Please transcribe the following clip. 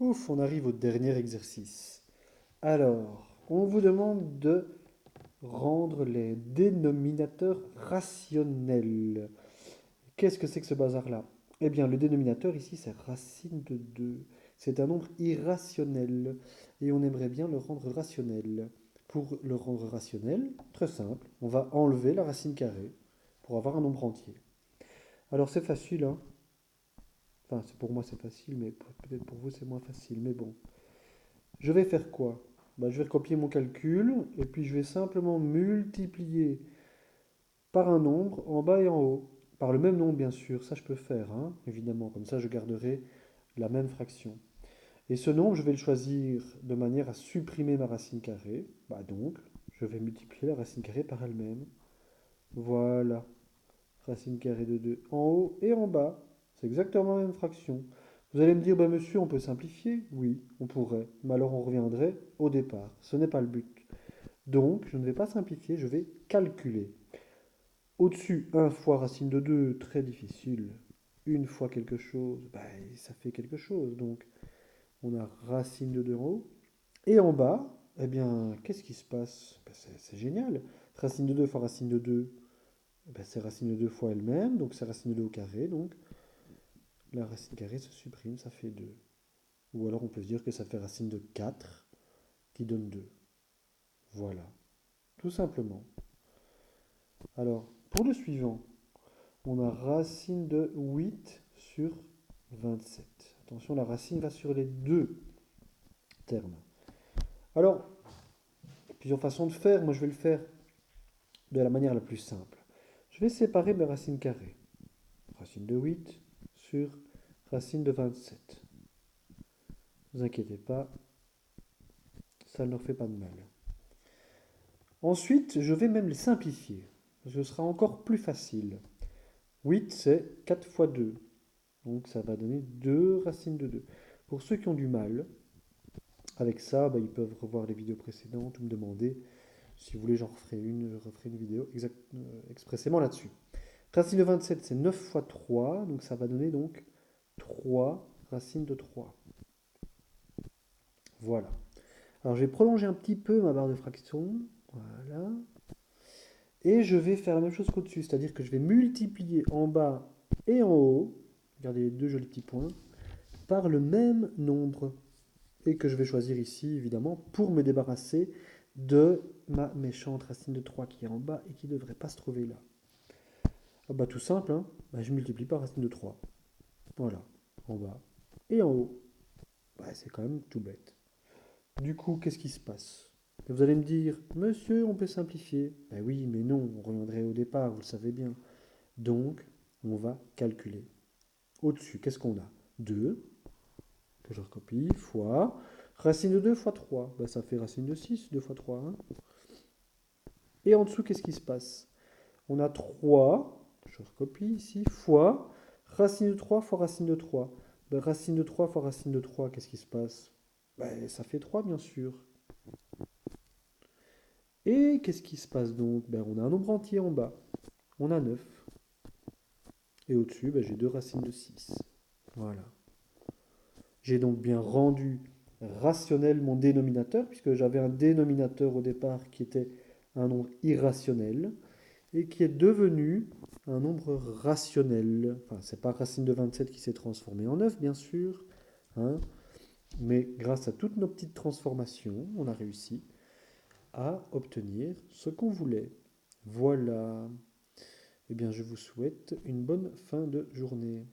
Ouf, on arrive au dernier exercice. Alors, on vous demande de rendre les dénominateurs rationnels. Qu'est-ce que c'est que ce bazar-là? Eh bien, le dénominateur ici, c'est racine de 2. C'est un nombre irrationnel. Et on aimerait bien le rendre rationnel. Pour le rendre rationnel, très simple, on va enlever la racine carrée pour avoir un nombre entier. Alors c'est facile, hein? Enfin, pour moi c'est facile, mais peut-être pour vous c'est moins facile. Mais bon. Je vais faire quoi? Bah, je vais recopier mon calcul et puis je vais simplement multiplier par un nombre en bas et en haut. Par le même nombre, bien sûr, ça je peux faire, hein, évidemment. Comme ça, je garderai la même fraction. Et ce nombre, je vais le choisir de manière à supprimer ma racine carrée. Bah donc, je vais multiplier la racine carrée par elle-même. Voilà, racine carrée de 2 en haut et en bas. C'est exactement la même fraction. Vous allez me dire, bah monsieur, on peut simplifier? Oui, on pourrait. Mais alors on reviendrait au départ. Ce n'est pas le but. Donc, je ne vais pas simplifier, je vais calculer. Au-dessus, 1 fois racine de 2, très difficile. Une fois quelque chose, ben, ça fait quelque chose. Donc, on a racine de 2 en haut. Et en bas, eh bien, qu'est-ce qui se passe? Ben, c'est génial. Racine de 2 fois racine de 2, ben, c'est racine de 2 fois elle-même. Donc, c'est racine de 2 au carré. Donc, la racine carrée se supprime, ça fait 2. Ou alors, on peut se dire que ça fait racine de 4 qui donne 2. Voilà, tout simplement. Alors, pour le suivant, on a racine de 8 sur 27. Attention, la racine va sur les deux termes. Alors, il y a plusieurs façons de faire. Moi, je vais le faire de la manière la plus simple. Je vais séparer mes racines carrées. Racine de 8 sur racine de 27. Ne vous inquiétez pas, ça ne leur fait pas de mal. Ensuite, je vais même les simplifier. Ce sera encore plus facile. 8, c'est 4 fois 2. Donc, ça va donner 2 racines de 2. Pour ceux qui ont du mal, avec ça, bah, ils peuvent revoir les vidéos précédentes ou me demander si vous voulez, je referai une vidéo expressément là-dessus. Racine de 27, c'est 9 fois 3, donc ça va donner donc 3 racines de 3. Voilà. Alors je vais prolonger un petit peu ma barre de fraction. Voilà. Et je vais faire la même chose qu'au-dessus, c'est-à-dire que je vais multiplier en bas et en haut, regardez les deux jolis petits points, par le même nombre. Et que je vais choisir ici, évidemment, pour me débarrasser de ma méchante racine de 3 qui est en bas et qui ne devrait pas se trouver là. Ah bah tout simple, hein. Bah, je multiplie par racine de 3. Voilà, en bas et en haut. Bah, c'est quand même tout bête. Du coup, qu'est-ce qui se passe? Vous allez me dire, monsieur, on peut simplifier. Ben oui, mais non, on reviendrait au départ, vous le savez bien. Donc, on va calculer. Au-dessus, qu'est-ce qu'on a? 2, que je recopie, fois racine de 2 fois 3. Ben, ça fait racine de 6, 2 fois 3. Hein. Et en dessous, qu'est-ce qui se passe? On a 3, je recopie ici, fois racine de 3 fois racine de 3. Ben, racine de 3 fois racine de 3, qu'est-ce qui se passe? Ben, ça fait 3, bien sûr. Et qu'est-ce qui se passe donc? Ben, on a un nombre entier en bas. On a 9. Et au-dessus, ben, j'ai 2 racines de 6. Voilà. J'ai donc bien rendu rationnel mon dénominateur, puisque j'avais un dénominateur au départ qui était un nombre irrationnel. Et qui est devenu un nombre rationnel. Enfin, c'est pas racine de 27 qui s'est transformé en 9, bien sûr, hein, mais grâce à toutes nos petites transformations, on a réussi à obtenir ce qu'on voulait. Voilà. Eh bien, je vous souhaite une bonne fin de journée.